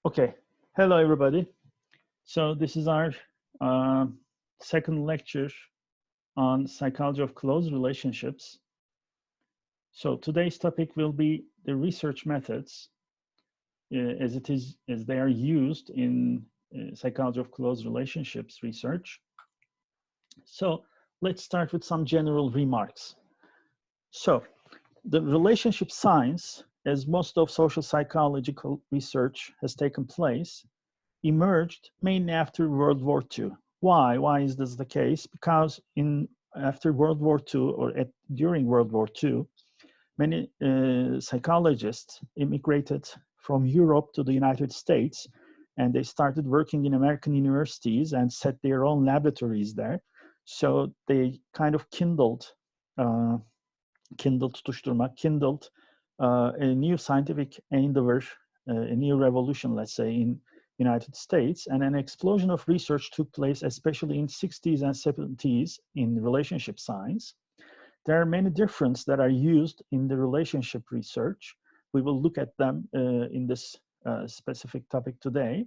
Okay, hello everybody. So this is our uh, second lecture on psychology of close relationships. So today's topic will be the research methods as they are used in psychology of close relationships research. So let's start with some general remarks. So the relationship science, as most of social psychological research has taken place, emerged mainly after World War II. Why? Why is this the case? Because after World War II during World War II, many psychologists immigrated from Europe to the United States, and they started working in American universities and set their own laboratories there. So they kind of kindled a new scientific endeavor, a new revolution, let's say, in United States, and an explosion of research took place, especially in 60s and 70s in relationship science. There are many differences that are used in the relationship research. We will look at them in this specific topic today.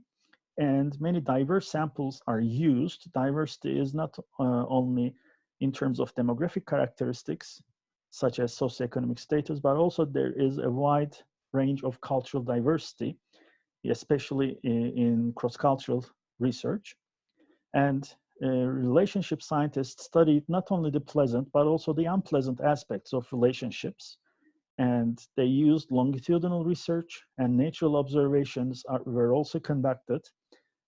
And many diverse samples are used. Diversity is not only in terms of demographic characteristics, such as socioeconomic status, but also there is a wide range of cultural diversity, especially in cross-cultural research. And relationship scientists studied not only the pleasant, but also the unpleasant aspects of relationships. And they used longitudinal research, and natural observations were also conducted,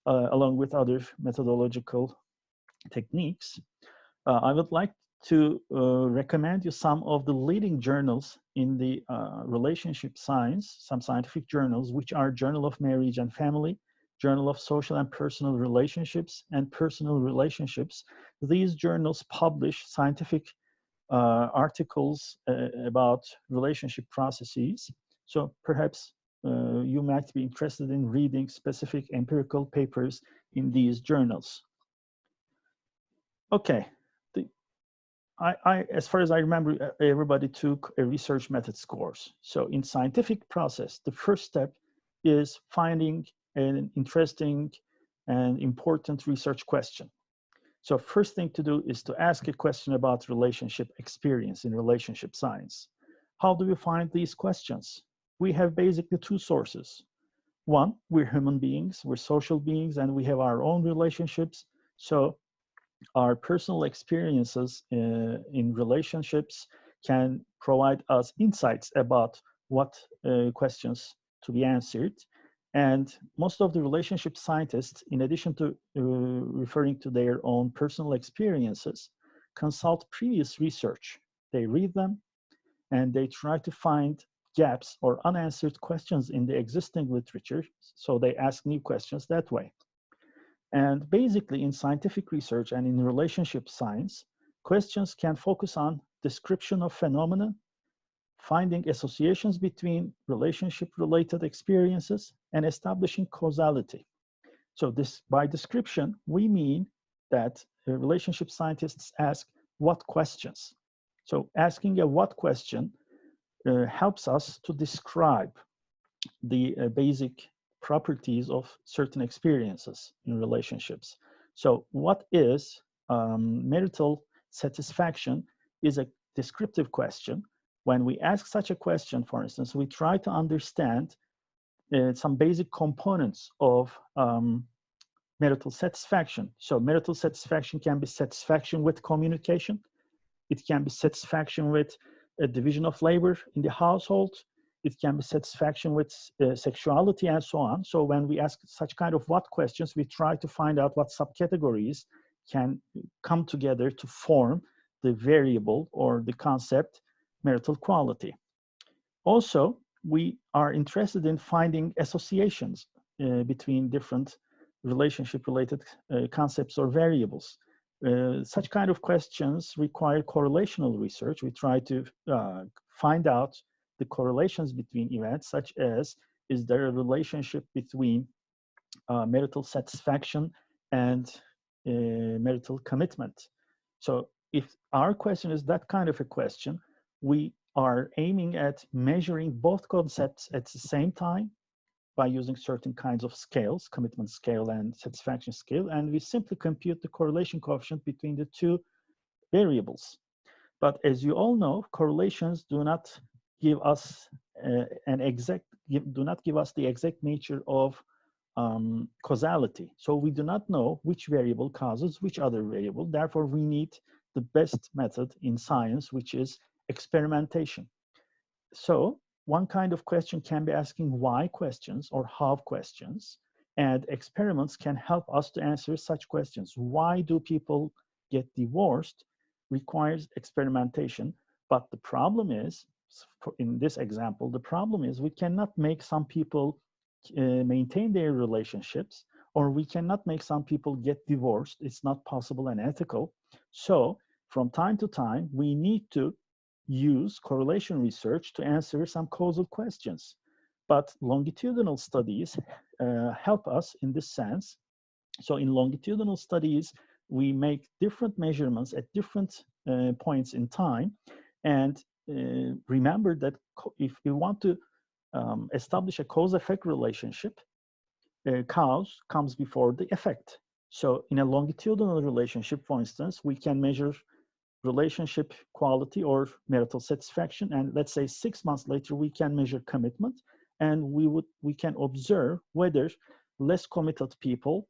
along with other methodological techniques. I would like to recommend you some of the leading journals in the relationship science, some scientific journals, which are Journal of Marriage and Family, Journal of Social and Personal Relationships, and Personal Relationships. These journals publish scientific articles about relationship processes. So perhaps you might be interested in reading specific empirical papers in these journals. Okay, as far as I remember, everybody took a research methods course. So in scientific process, the first step is finding an interesting and important research question. So first thing to do is to ask a question about relationship experience in relationship science. How do we find these questions? We have basically two sources. One, we're human beings, we're social beings, and we have our own relationships. So our personal experiences in relationships can provide us insights about what questions to be answered. And most of the relationship scientists, in addition to referring to their own personal experiences, consult previous research. They read them and they try to find gaps or unanswered questions in the existing literature. So they ask new questions that way. And basically in scientific research and in relationship science, questions can focus on description of phenomena, finding associations between relationship-related experiences, and establishing causality. So by description, we mean that relationship scientists ask what questions. So asking a what question helps us to describe the basic properties of certain experiences in relationships. So what is marital satisfaction is a descriptive question. When we ask such a question, for instance, we try to understand some basic components of marital satisfaction. So marital satisfaction can be satisfaction with communication. It can be satisfaction with a division of labor in the household. It can be satisfaction with sexuality and so on. So when we ask such kind of what questions, we try to find out what subcategories can come together to form the variable or the concept marital quality. Also, we are interested in finding associations between different relationship-related concepts or variables. Such kind of questions require correlational research. We try to find out the correlations between events, such as, is there a relationship between marital satisfaction and marital commitment? So if our question is that kind of a question, we are aiming at measuring both concepts at the same time by using certain kinds of scales, commitment scale and satisfaction scale, and we simply compute the correlation coefficient between the two variables. But as you all know, correlations do not give us do not give us the exact nature of causality. So we do not know which variable causes which other variable. Therefore, we need the best method in science, which is experimentation. So one kind of question can be asking why questions or how questions, and experiments can help us to answer such questions. Why do people get divorced requires experimentation, but the problem is, in this example, the problem is we cannot make some people maintain their relationships, or we cannot make some people get divorced. It's not possible and ethical. So from time to time, we need to use correlation research to answer some causal questions. But longitudinal studies help us in this sense. So in longitudinal studies, we make different measurements at different points in time. And remember that if we want to establish a cause-effect relationship, cause comes before the effect. So in a longitudinal relationship, for instance, we can measure relationship quality or marital satisfaction, and let's say 6 months later we can measure commitment, and we can observe whether less committed people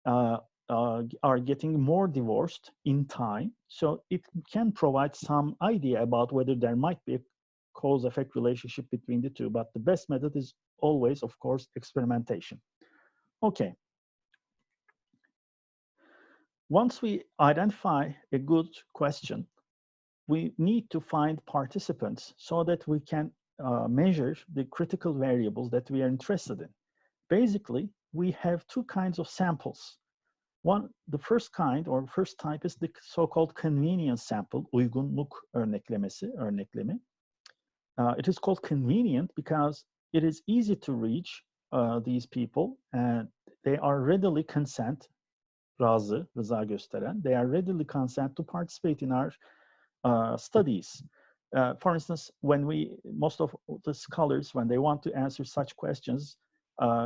are getting more divorced in time. So it can provide some idea about whether there might be a cause-effect relationship between the two, but the best method is always, of course, experimentation. Okay. Once we identify a good question, we need to find participants so that we can measure the critical variables that we are interested in. Basically, we have two kinds of samples. The first kind or first type is the so-called convenience sample, uygunluk örnekleme. It is called convenient because it is easy to reach these people, and they are readily consent, rıza gösteren, they are readily consent to participate in our studies. For instance, most of the scholars, when they want to answer such questions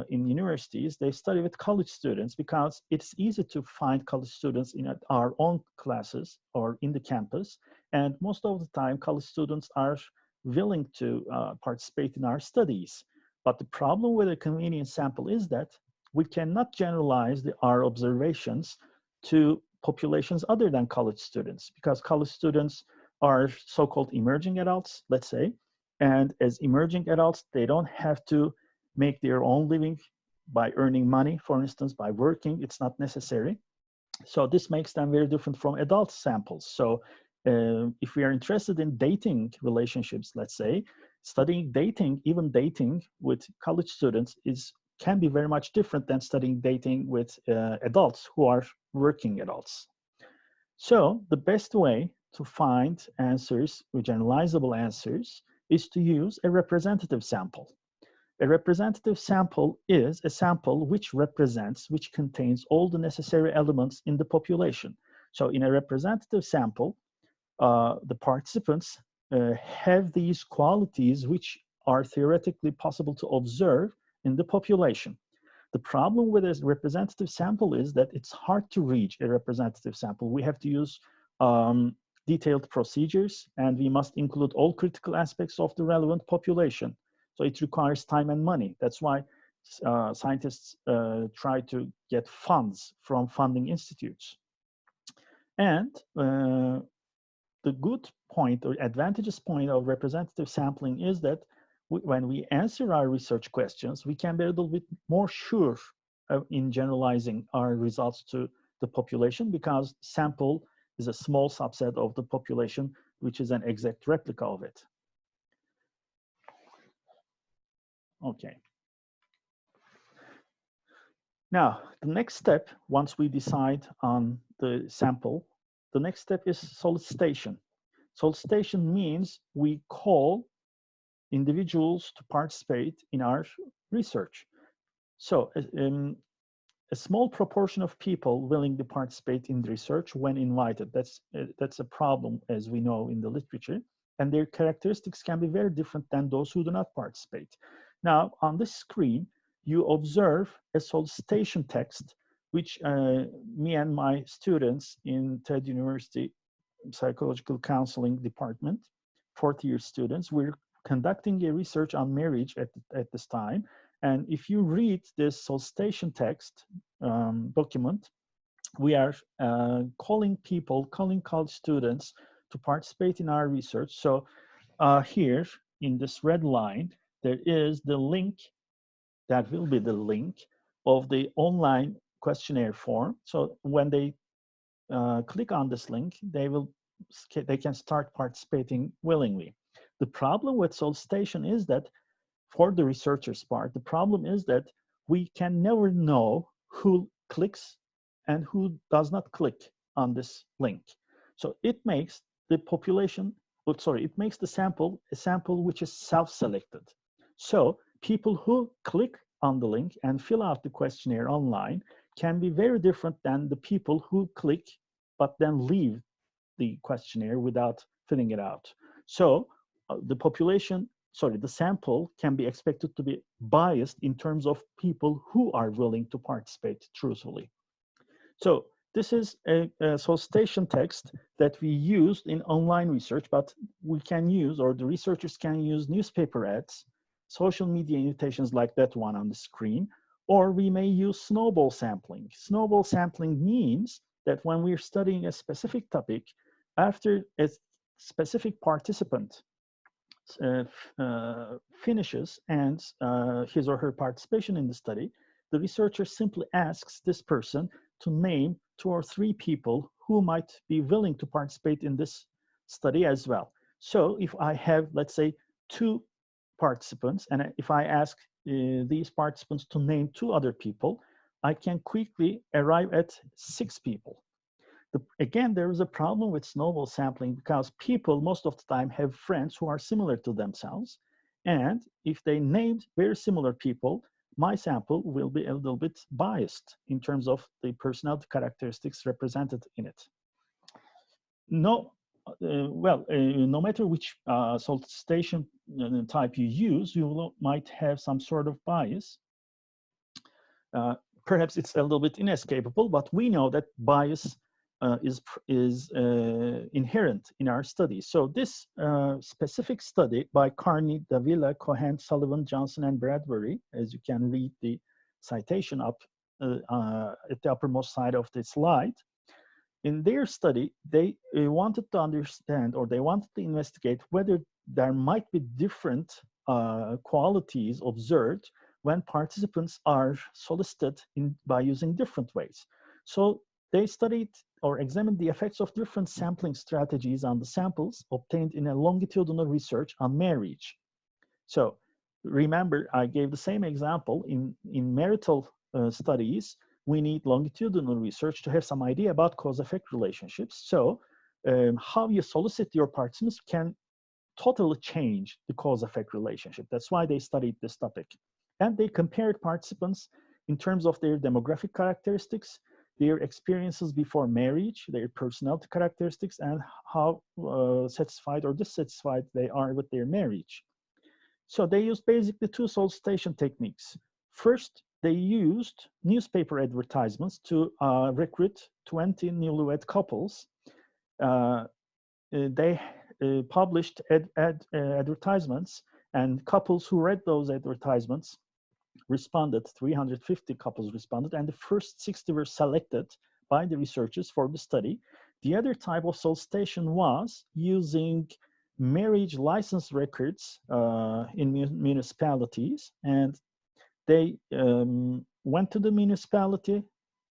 in universities, they study with college students because it's easy to find college students in our own classes or in the campus. And most of the time, college students are willing to participate in our studies. But the problem with a convenience sample is that we cannot generalize our observations to populations other than college students, because college students are so-called emerging adults, let's say, and as emerging adults, they don't have to make their own living by earning money, for instance, by working. It's not necessary. So this makes them very different from adult samples. So if we are interested in dating relationships, let's say, studying dating, even dating with college students can be very much different than studying dating with adults who are working adults. So the best way to find answers, generalizable answers, is to use a representative sample. A representative sample is a sample which contains all the necessary elements in the population. So in a representative sample, the participants have these qualities which are theoretically possible to observe in the population. The problem with a representative sample is that it's hard to reach a representative sample. We have to use detailed procedures, and we must include all critical aspects of the relevant population. So it requires time and money. That's why scientists try to get funds from funding institutes. And the good point or advantageous point of representative sampling is that when we answer our research questions, we can be a little bit more sure in generalizing our results to the population, because sample is a small subset of the population, which is an exact replica of it. Okay. Now, the next step, once we decide on the sample, the next step is solicitation. Solicitation means we call individuals to participate in our research. So a small proportion of people willing to participate in the research when invited. That's a problem, as we know in the literature, and their characteristics can be very different than those who do not participate. Now, on this screen, you observe a solicitation text, which me and my students in TED University Psychological Counseling Department, fourth year students, we're conducting a research on marriage at this time. And if you read this solicitation text document, we are calling college students to participate in our research. So here in this red line, there is the link, that will be the link of the online questionnaire form. So when they click on this link, they can start participating willingly. The problem with solicitation is that, for the researchers' part, the problem is that we can never know who clicks and who does not click on this link. So it makes the population, it makes the sample a sample which is self-selected. So people who click on the link and fill out the questionnaire online can be very different than the people who click but then leave the questionnaire without filling it out. So the sample can be expected to be biased in terms of people who are willing to participate truthfully. So this is a solicitation text that we used in online research, but we can use, or the researchers can use, newspaper ads, social media invitations like that one on the screen, or we may use snowball sampling. Snowball sampling means that when we're studying a specific topic, after a specific participant finishes and his or her participation in the study, the researcher simply asks this person to name 2 or 3 people who might be willing to participate in this study as well. So if I have, let's say, 2 participants, and if I ask these participants to name 2 other people, I can quickly arrive at 6 people. Again, there is a problem with snowball sampling because people most of the time have friends who are similar to themselves. And if they named very similar people, my sample will be a little bit biased in terms of the personality characteristics represented in it. No matter which solicitation type you use, you might have some sort of bias. Perhaps it's a little bit inescapable, but we know that bias is inherent in our study. So this specific study by Carney, Davila, Cohen, Sullivan, Johnson, and Bradbury, as you can read the citation up at the uppermost side of the slide, in their study, they wanted to understand, or they wanted to investigate whether there might be different qualities observed when participants are solicited by using different ways. So they studied or examined the effects of different sampling strategies on the samples obtained in a longitudinal research on marriage. So remember, I gave the same example in marital studies. We need longitudinal research to have some idea about cause-effect relationships. So how you solicit your participants can totally change the cause-effect relationship. That's why they studied this topic. And they compared participants in terms of their demographic characteristics, their experiences before marriage, their personality characteristics, and how satisfied or dissatisfied they are with their marriage. So they used basically 2 solicitation techniques. First, they used newspaper advertisements to recruit 20 newlywed couples. They published advertisements, and couples who read those advertisements responded. 350 couples responded, and the first 60 were selected by the researchers for the study. The other type of solicitation was using marriage license records in municipalities, and they went to the municipality.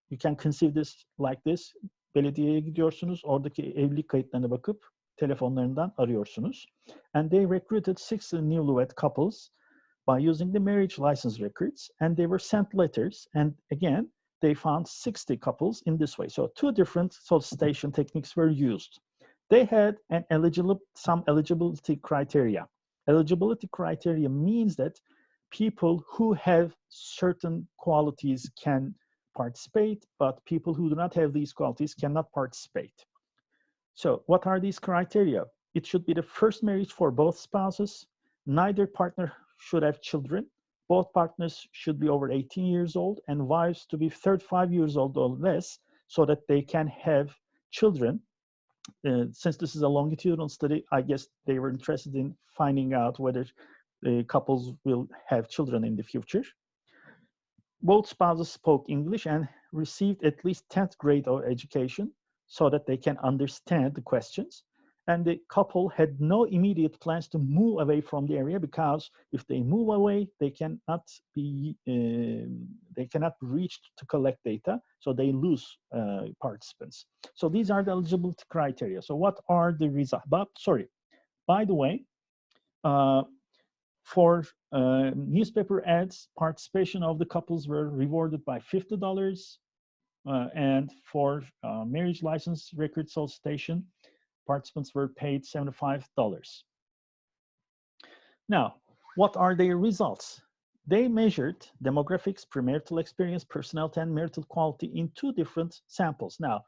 You can conceive this like this. Belediyeye gidiyorsunuz, oradaki evlilik kayıtlarına bakıp telefonlarından arıyorsunuz. And they recruited 60 newlywed couples by using the marriage license records, and they were sent letters, and again, they found 60 couples in this way. So 2 different solicitation techniques were used. They had some eligibility criteria. Eligibility criteria means that people who have certain qualities can participate, but people who do not have these qualities cannot participate. So what are these criteria? It should be the first marriage for both spouses. Neither partner should have children. Both partners should be over 18 years old and wives to be 35 years old or less so that they can have children. Since this is a longitudinal study, I guess they were interested in finding out whether couples will have children in the future. Both spouses spoke English and received at least 10th grade of education so that they can understand the questions. And the couple had no immediate plans to move away from the area, because if they move away, they cannot be reached to collect data, so they lose participants. So these are the eligibility criteria. So what are the results? But sorry, by the way, for newspaper ads, participation of the couples were rewarded by $50, and for marriage license record solicitation, participants were paid $75. Now, what are their results? They measured demographics, premarital experience, personality, and marital quality in 2 different samples. Now,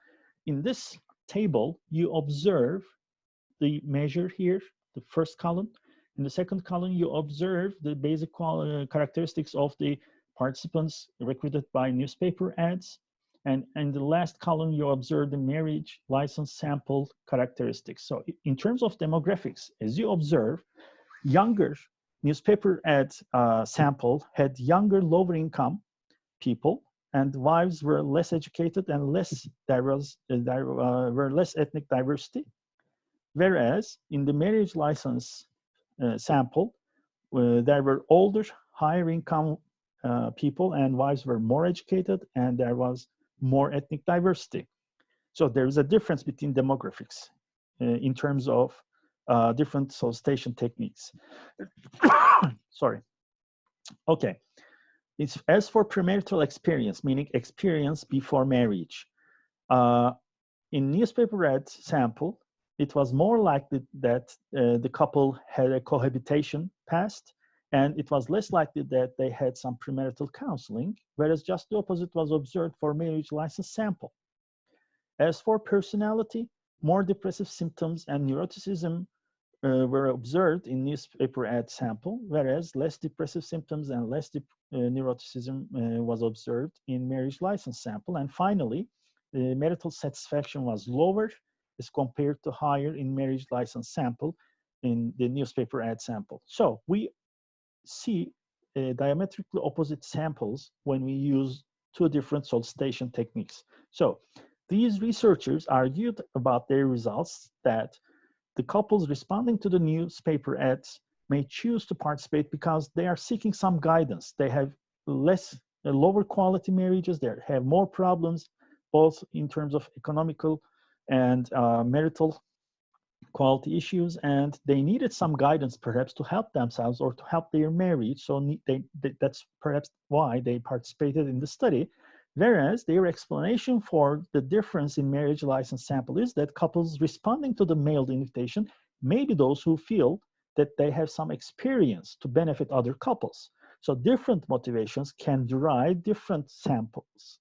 in this table, you observe the measure here, the first column. In the second column, you observe the basic characteristics of the participants recruited by newspaper ads. And in the last column, you observe the marriage license sample characteristics. So in terms of demographics, as you observe, younger newspaper ad sample had younger, lower income people, and wives were less educated and less diverse, were less ethnic diversity. Whereas in the marriage license sample, there were older, higher income people, and wives were more educated, and there was more ethnic diversity. So there is a difference between demographics in terms of different solicitation techniques. Sorry. Okay. As for premarital experience, meaning experience before marriage, in newspaper ad sample, it was more likely that the couple had a cohabitation past, and it was less likely that they had some premarital counseling, whereas just the opposite was observed for marriage license sample. As for personality, more depressive symptoms and neuroticism were observed in newspaper ad sample, whereas less depressive symptoms and less neuroticism was observed in marriage license sample. And finally, marital satisfaction was lower as compared to higher in marriage license sample in the newspaper ad sample. So we see diametrically opposite samples when we use 2 different solicitation techniques. So these researchers argued about their results that the couples responding to the newspaper ads may choose to participate because they are seeking some guidance. They have lower quality marriages, they have more problems, both in terms of economical and marital quality issues, and they needed some guidance perhaps to help themselves or to help their marriage. So that's perhaps why they participated in the study. Whereas their explanation for the difference in marriage license sample is that couples responding to the mailed invitation may be those who feel that they have some experience to benefit other couples. So different motivations can drive different samples,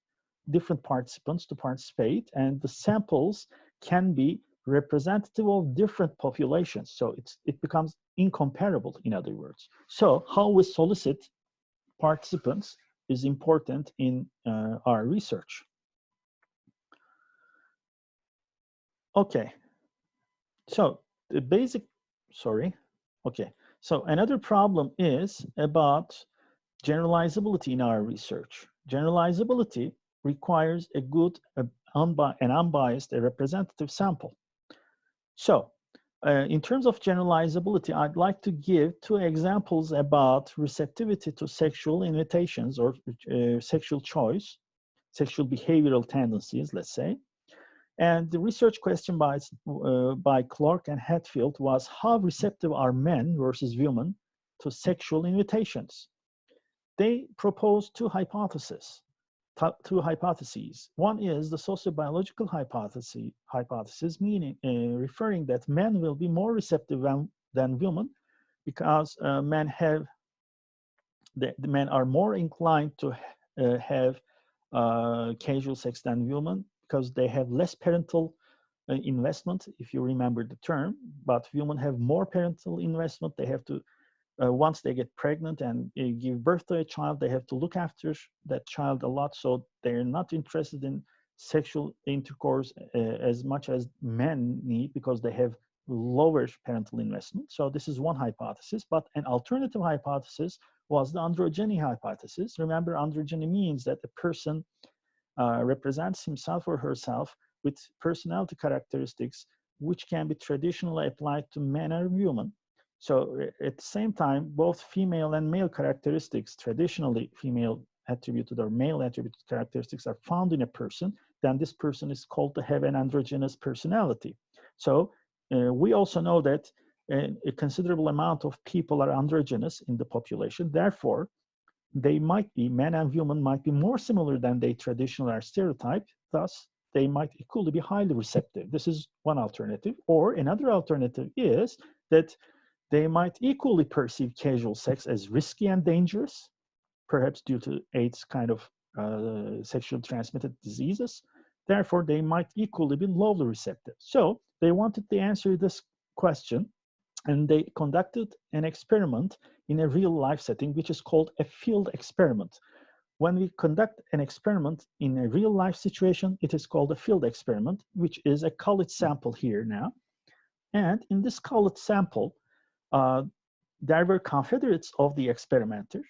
different participants to participate, and the samples can be representative of different populations. So it becomes incomparable, in other words. So how we solicit participants is important in our research. Okay, so the basic, so another problem is about generalizability in our research. Generalizability requires a good, an unbiased, a representative sample. So in terms of generalizability, I'd like to give 2 examples about receptivity to sexual invitations or sexual choice, sexual behavioral tendencies, let's say. And the research question by Clark and Hatfield was, how receptive are men versus women to sexual invitations? They proposed 2 hypotheses. One is the sociobiological hypothesis, meaning referring that men will be more receptive than women because men are more inclined to have casual sex than women because they have less parental investment, if you remember the term, but women have more parental investment. They have to once they get pregnant and give birth to a child, they have to look after that child a lot. So they're not interested in sexual intercourse as much as men need, because they have lower parental investment. So this is one hypothesis. But an alternative hypothesis was the androgyny hypothesis. Remember, androgyny means that a person represents himself or herself with personality characteristics which can be traditionally applied to men or women. So at the same time, both female and male characteristics, traditionally female attributed or male attributed characteristics, are found in a person, then this person is called to have an androgynous personality. So we also know that a considerable amount of people are androgynous in the population. Therefore, they might be, men and women might be more similar than they traditionally are stereotyped. Thus, they might equally be highly receptive. This is one alternative. Or another alternative is that they might equally perceive casual sex as risky and dangerous, perhaps due to AIDS kind of sexually transmitted diseases. Therefore, they might equally be lowly receptive. So they wanted to answer this question, and they conducted an experiment in a real life setting, which is called a field experiment. When we conduct an experiment in a real life situation, it is called a field experiment, which is a college sample here now. And in this college sample, there were confederates of the experimenter,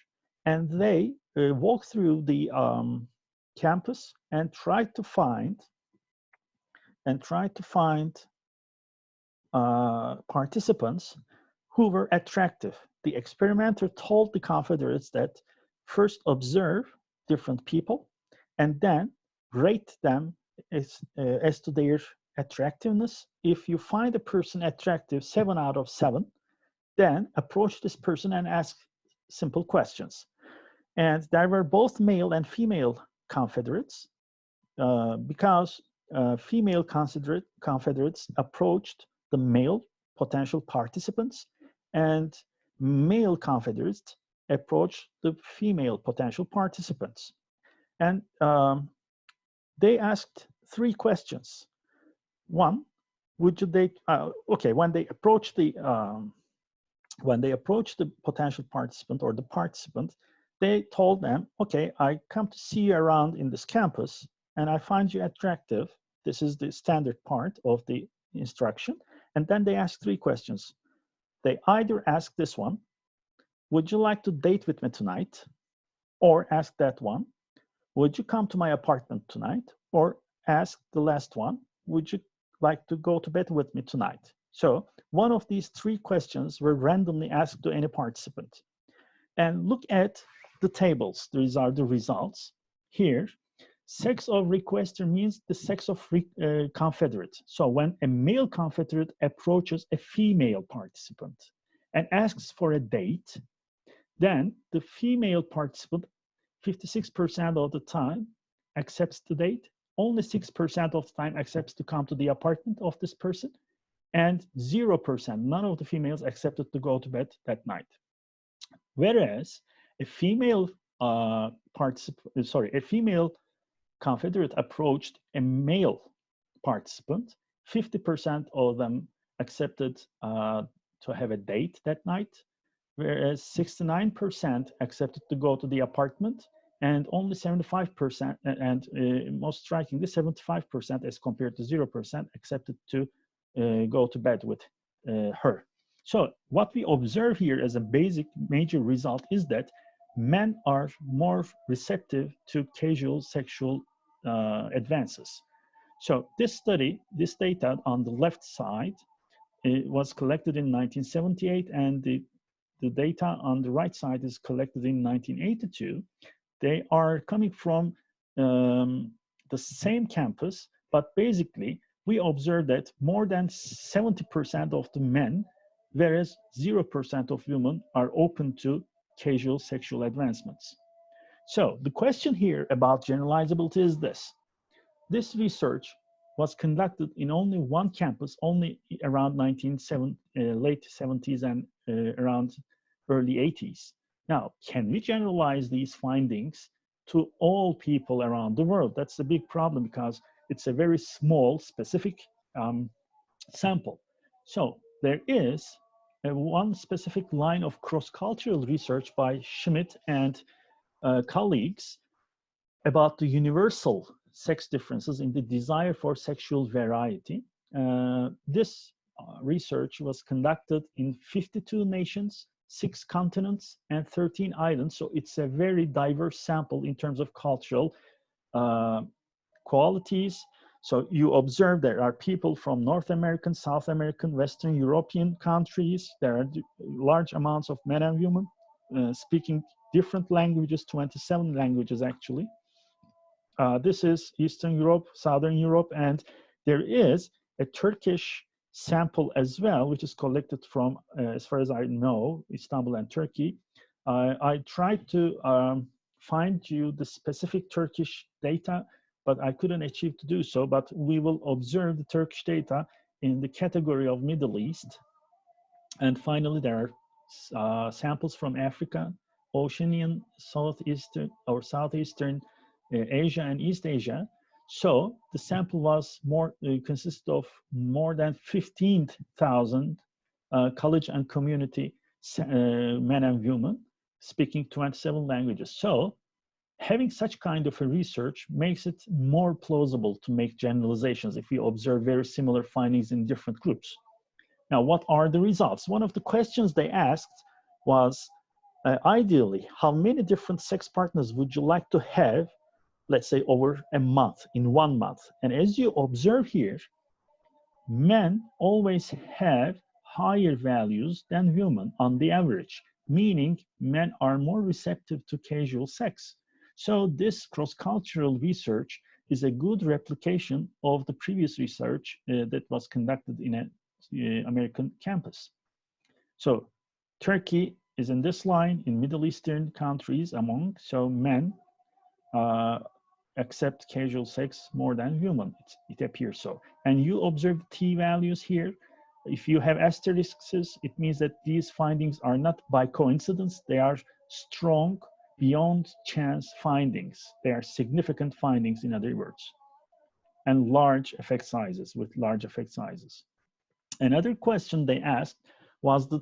and they walked through the campus and tried to find participants who were attractive. The experimenter told the confederates that first observe different people and then rate them as to their attractiveness. If you find a person attractive 7 out of 7, then approach this person and ask simple questions. And there were both male and female confederates, because female confederates approached the male potential participants, and male confederates approached the female potential participants. And they asked 3 questions. One, would you date? Okay, when they approached the potential participant or the participant, they told them, okay, I come to see you around in this campus and I find you attractive. This is the standard part of the instruction. And then they ask 3 questions. They either ask this one, would you like to date with me tonight? Or ask that one, would you come to my apartment tonight? Or ask the last one, would you like to go to bed with me tonight? So one of these 3 questions were randomly asked to any participant. And look at the tables. These are the results. Here, sex of requester means the sex of confederate. So when a male confederate approaches a female participant and asks for a date, then the female participant 56% of the time accepts the date, only 6% of the time accepts to come to the apartment of this person, and 0%, none of the females accepted to go to bed that night. Whereas a female confederate approached a male participant, 50% of them accepted to have a date that night, whereas 69% accepted to go to the apartment, and only 75%, and most strikingly, 75% as compared to 0% accepted to go to bed with her. So what we observe here as a basic major result is that men are more receptive to casual sexual advances. So this study, this data on the left side, it was collected in 1978, and the data on the right side is collected in 1982. They are coming from the same campus, but basically we observe that more than 70% of the men, whereas 0% of women, are open to casual sexual advancements. So the question here about generalizability is this. This research was conducted in only one campus, only around late 70s and around early 80s. Now, can we generalize these findings to all people around the world? That's a big problem because it's a very small, specific sample. So there is one specific line of cross-cultural research by Schmidt and colleagues about the universal sex differences in the desire for sexual variety. This research was conducted in 52 nations, 6 continents, and 13 islands. So it's a very diverse sample in terms of cultural qualities. So you observe there are people from North American, South American, Western European countries. There are large amounts of men and women speaking different languages, 27 languages actually. This is Eastern Europe, Southern Europe, and there is a Turkish sample as well, which is collected from, as far as I know, Istanbul and Turkey. I tried to find you the specific Turkish data, but I couldn't achieve to do so. But we will observe the Turkish data in the category of Middle East. And finally, there are samples from Africa, Oceanian, Southeastern or Southeastern Asia and East Asia. So the sample was consisted of more than 15,000 college and community men and women speaking 27 languages. So having such kind of a research makes it more plausible to make generalizations if we observe very similar findings in different groups. Now, what are the results? One of the questions they asked was, ideally, how many different sex partners would you like to have, let's say, over a month, in 1 month? And as you observe here, men always have higher values than women on the average, meaning men are more receptive to casual sex. So this cross-cultural research is a good replication of the previous research that was conducted in an American campus. So Turkey is in this line, in Middle Eastern countries among, so men accept casual sex more than women, it appears so. And you observe the T values here. If you have asterisks, it means that these findings are not by coincidence, they are strong, beyond chance findings. They are significant findings, in other words, and large effect sizes, with large effect sizes. Another question they asked was the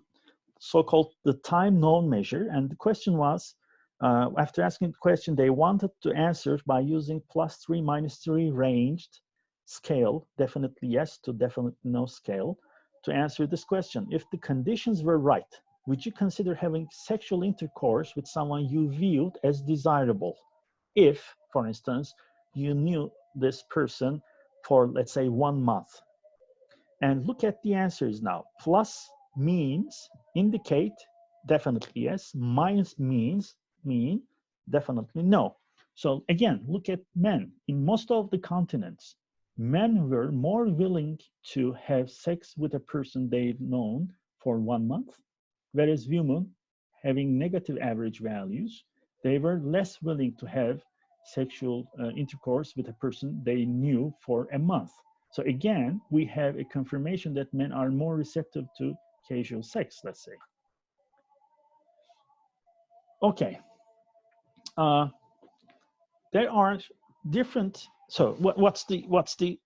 so-called the time known measure, and the question was, after asking the question, they wanted to answer by using +3, -3 ranged scale, definitely yes to definitely no scale, to answer this question. If the conditions were right, would you consider having sexual intercourse with someone you viewed as desirable? If, for instance, you knew this person for, let's say, 1 month. And look at the answers now. Plus means indicate definitely yes, minus means mean definitely no. So again, look at men. In most of the continents, men were more willing to have sex with a person they've known for 1 month, whereas women, having negative average values, they were less willing to have sexual intercourse with a person they knew for a month. So again, we have a confirmation that men are more receptive to casual sex, let's say. Okay. There are different, so what's the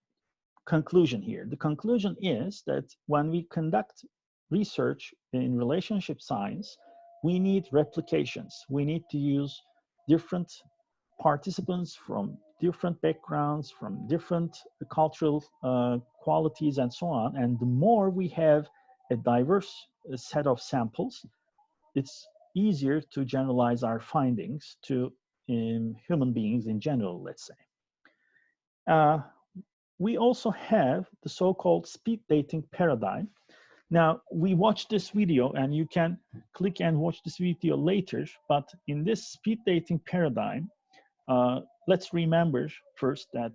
conclusion here? The conclusion is that when we conduct research in relationship science, we need replications. We need to use different participants from different backgrounds, from different cultural qualities and so on. And the more we have a diverse set of samples, it's easier to generalize our findings to human beings in general, let's say. We also have the so-called speed dating paradigm. Now, we watched this video, and you can click and watch this video later, but in this speed dating paradigm, let's remember first that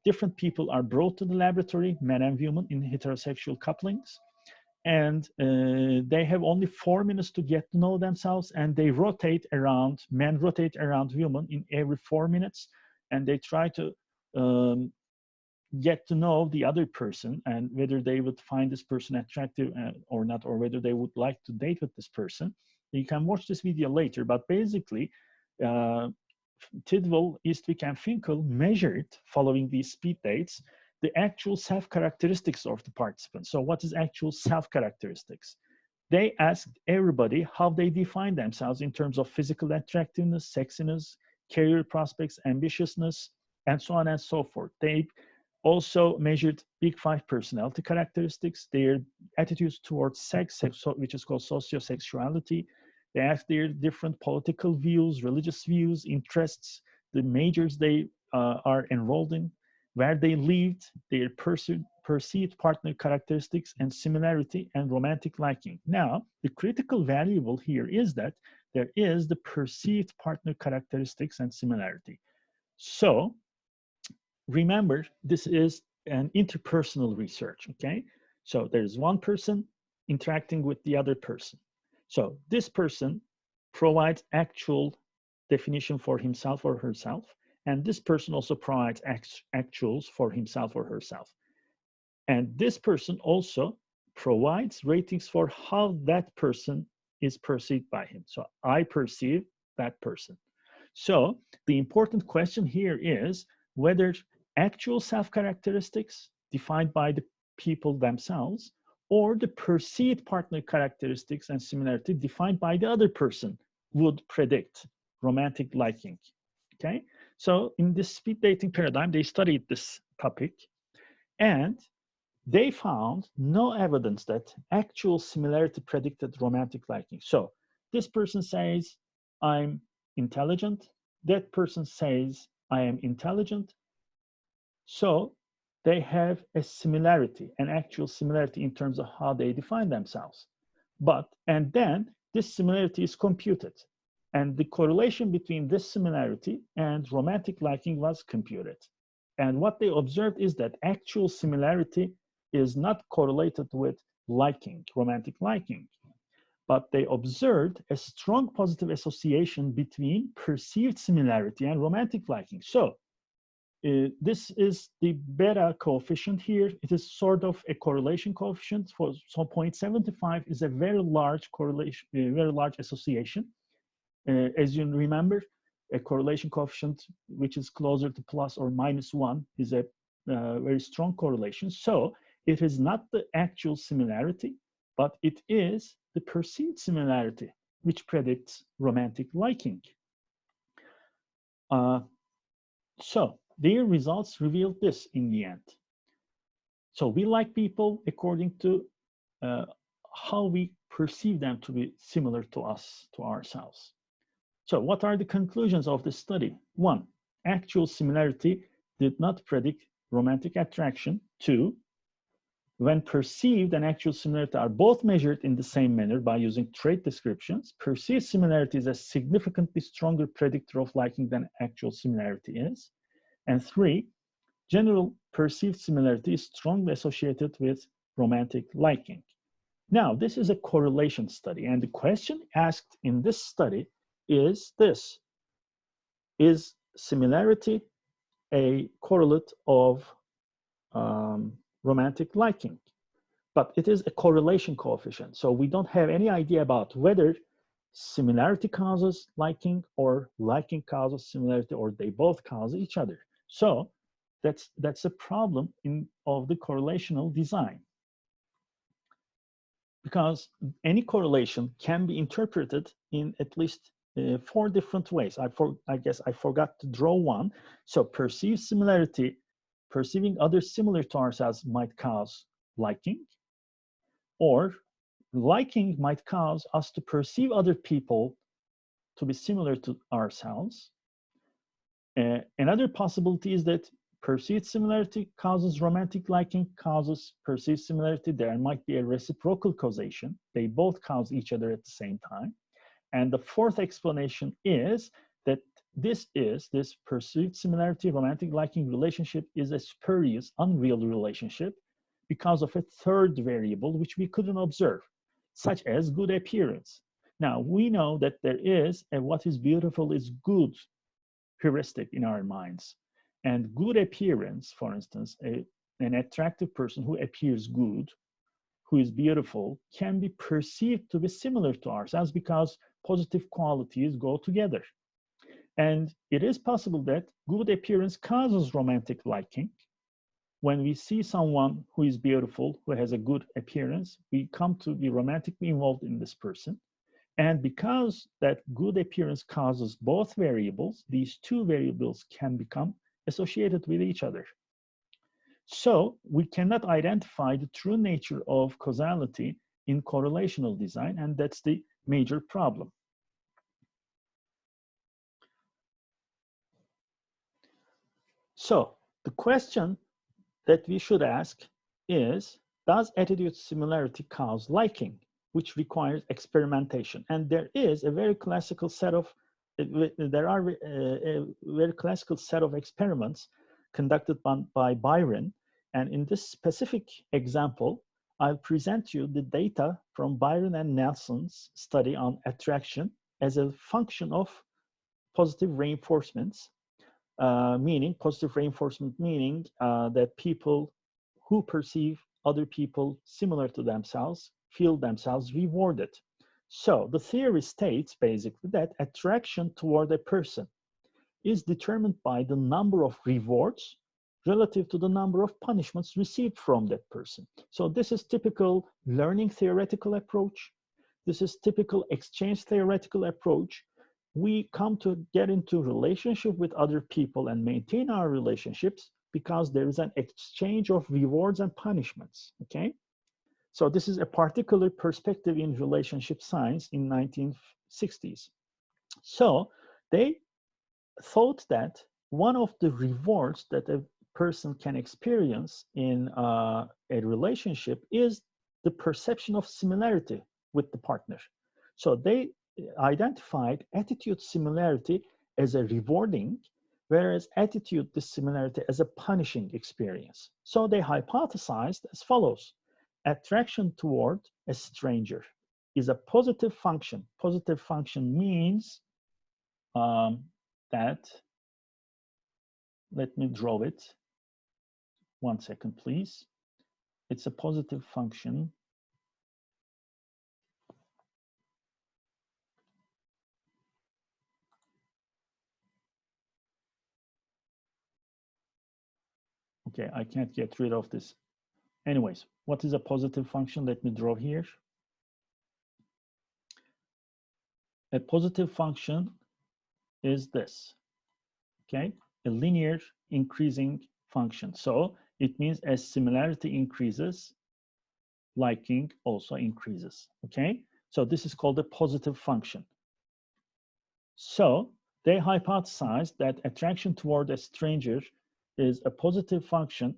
different people are brought to the laboratory, men and women in heterosexual couplings, and they have only 4 minutes to get to know themselves, and they rotate around, men rotate around women in every 4 minutes, and they try to get to know the other person and whether they would find this person attractive or not, or whether they would like to date with this person. You can watch this video later, but basically, Tidwell, Eastwick, and Finkel measured, following these speed dates, the actual self-characteristics of the participants. So what is actual self-characteristics? they asked everybody how they define themselves in terms of physical attractiveness, sexiness, career prospects, ambitiousness, and so on and so forth. They also measured big five personality characteristics, their attitudes towards sex, which is called sociosexuality. They asked their different political views, religious views, interests, the majors they are enrolled in, where they lived, their perceived partner characteristics and similarity and romantic liking. Now, the critical variable here is that there is the perceived partner characteristics and similarity. So remember, this is an interpersonal research, okay? So there's one person interacting with the other person. So this person provides actual definition for himself or herself, and this person also provides actuals for himself or herself. And this person also provides ratings for how that person is perceived by him. So I perceive that person. So the important question here is whether actual self-characteristics defined by the people themselves or the perceived partner characteristics and similarity defined by the other person would predict romantic liking, okay? So in this speed dating paradigm, they studied this topic and they found no evidence that actual similarity predicted romantic liking. So this person says, I'm intelligent. That person says, I am intelligent. So they have a similarity, an actual similarity in terms of how they define themselves. And then this similarity is computed. And the correlation between this similarity and romantic liking was computed. And what they observed is that actual similarity is not correlated with liking, romantic liking. But they observed a strong positive association between perceived similarity and romantic liking. So this is the beta coefficient here. It is sort of a correlation coefficient. So 0.75 is a very large correlation, a very large association. As you remember, a correlation coefficient which is closer to plus or minus 1 is a very strong correlation. So it is not the actual similarity, but it is the perceived similarity which predicts romantic liking. So their results revealed this in the end. So we like people according to how we perceive them to be similar to us, to ourselves. So what are the conclusions of this study? 1, actual similarity did not predict romantic attraction. 2, when perceived and actual similarity are both measured in the same manner by using trait descriptions, perceived similarity is a significantly stronger predictor of liking than actual similarity is. And 3, general perceived similarity is strongly associated with romantic liking. Now, this is a correlation study, and the question asked in this study is this: is similarity a correlate of romantic liking? But it is a correlation coefficient, so we don't have any idea about whether similarity causes liking or liking causes similarity, or they both cause each other. So that's a problem of the correlational design, because any correlation can be interpreted in at least 4 different ways. I guess I forgot to draw one. So perceived similarity, perceiving others similar to ourselves might cause liking, or liking might cause us to perceive other people to be similar to ourselves. Another possibility is that perceived similarity causes romantic liking, causes perceived similarity. There might be a reciprocal causation. They both cause each other at the same time. And the 4th explanation is that this perceived similarity, romantic liking relationship is a spurious, unreal relationship because of a 3rd variable which we couldn't observe, such as good appearance. Now, we know that there is a what is beautiful is good heuristic in our minds. And good appearance, for instance, an attractive person who appears good, who is beautiful, can be perceived to be similar to ourselves because positive qualities go together. And it is possible that good appearance causes romantic liking, when we see someone who is beautiful, who has a good appearance, we come to be romantically involved in this person. And because that good appearance causes both variables, these two variables can become associated with each other. So we cannot identify the true nature of causality in correlational design, and that's the major problem. So the question that we should ask is, does attitude similarity cause liking, which requires experimentation? And there is a very classical set of, there are a very classical set of experiments conducted by Byron. And in this specific example, I'll present you the data from Byron and Nelson's study on attraction as a function of positive reinforcements. Positive reinforcement meaning that people who perceive other people similar to themselves feel themselves rewarded. So the theory states basically that attraction toward a person is determined by the number of rewards relative to the number of punishments received from that person. So this is typical learning theoretical approach. This is typical exchange theoretical approach. We come to get into relationship with other people and maintain our relationships because there is an exchange of rewards and punishments, okay? So this is a particular perspective in relationship science in 1960s. So they thought that one of the rewards that a person can experience in a relationship is the perception of similarity with the partner. So they identified attitude similarity as a rewarding, whereas attitude dissimilarity as a punishing experience. So they hypothesized as follows: attraction toward a stranger is a positive function. Positive function means that, let me draw it. 1 second, please. It's a positive function. Okay, I can't get rid of this. Anyways, what is a positive function? Let me draw here. A positive function is this, okay? A linear increasing function. So it means as similarity increases, liking also increases, okay? So this is called a positive function. So they hypothesized that attraction toward a stranger is a positive function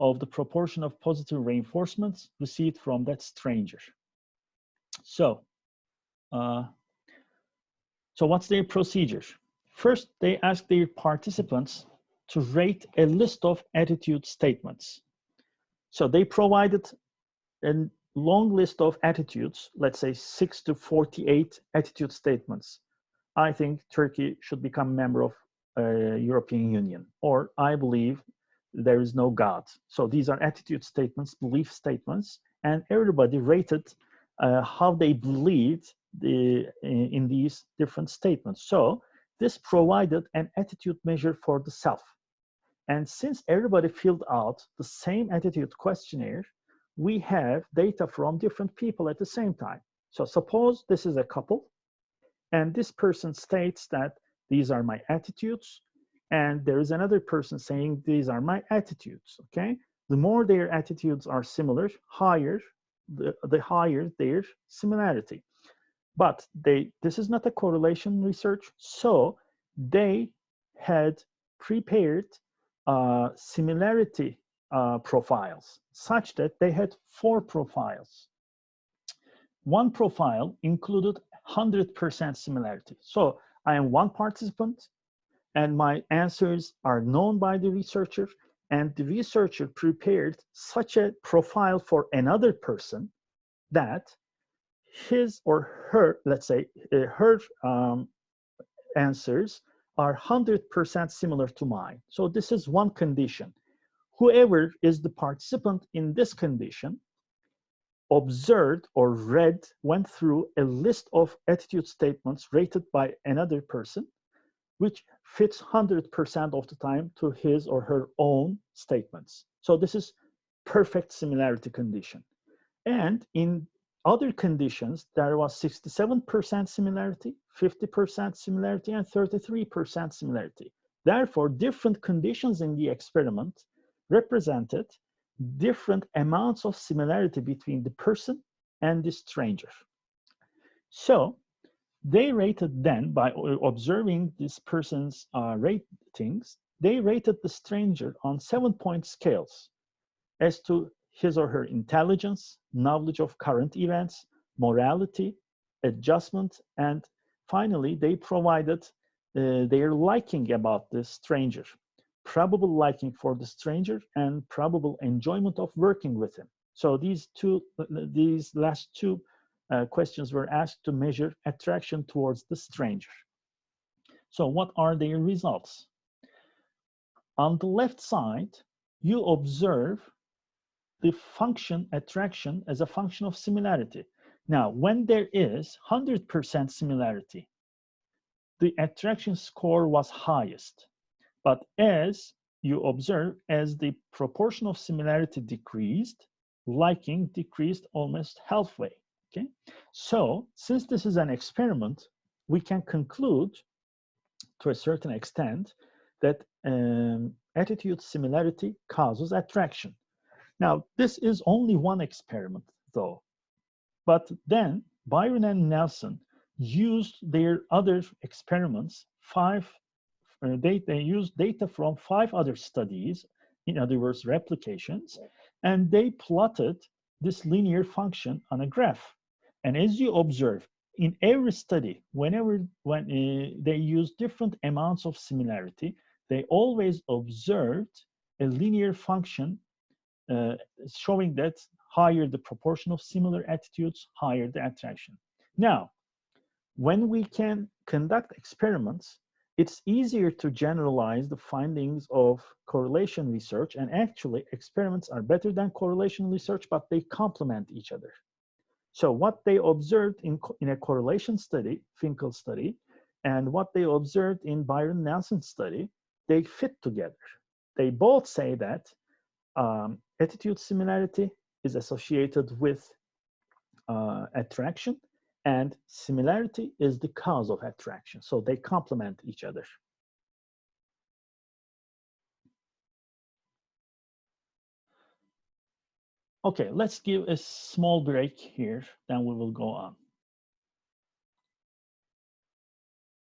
of the proportion of positive reinforcements received from that stranger. So what's their procedure? First, they ask their participants to rate a list of attitude statements. So they provided a long list of attitudes, let's say 6 to 48 attitude statements. I think Turkey should become a member of European Union, or I believe there is no God. So these are attitude statements, belief statements, and everybody rated how they believed in these different statements. So this provided an attitude measure for the self. And since everybody filled out the same attitude questionnaire, we have data from different people at the same time. So suppose this is a couple, and this person states that these are my attitudes, and there is another person saying these are my attitudes, okay? The more their attitudes are similar, the higher their similarity. But this is not a correlation research, so they had prepared similarity profiles such that they had 4 profiles. One profile included 100% similarity. So I am one participant, and my answers are known by the researcher, and the researcher prepared such a profile for another person that his or her, let's say, her answers are 100% similar to mine. So this is one condition. Whoever is the participant in this condition observed or went through a list of attitude statements rated by another person, which fits 100% of the time to his or her own statements. So this is perfect similarity condition. And in other conditions, there was 67% similarity, 50% similarity, and 33% similarity. Therefore, different conditions in the experiment represented different amounts of similarity between the person and the stranger. So they rated then, by observing this person's ratings, they rated the stranger on 7-point scales as to his or her intelligence, knowledge of current events, morality, adjustment, and finally, they provided their liking about the stranger, probable liking for the stranger, and probable enjoyment of working with him. So these last two questions were asked to measure attraction towards the stranger. So what are their results? On the left side, you observe the function attraction as a function of similarity. Now, when there is 100% similarity, the attraction score was highest. But as you observe, as the proportion of similarity decreased, liking decreased almost halfway. Okay, so since this is an experiment, we can conclude to a certain extent that attitude similarity causes attraction. Now, this is only one experiment, though. But then Byron and Nelson used their other experiments, they used data from 5 other studies, in other words, replications, and they plotted this linear function on a graph. And as you observe, in every study, when they used different amounts of similarity, they always observed a linear function showing that higher the proportion of similar attitudes, higher the attraction. Now, when we can conduct experiments, it's easier to generalize the findings of correlation research, and actually experiments are better than correlation research, but they complement each other. So what they observed in a correlation study, Finkel study, and what they observed in Byron-Nelson study, they fit together. They both say that attitude similarity is associated with attraction, and similarity is the cause of attraction. So they complement each other. Okay, let's give a small break here, then we will go on.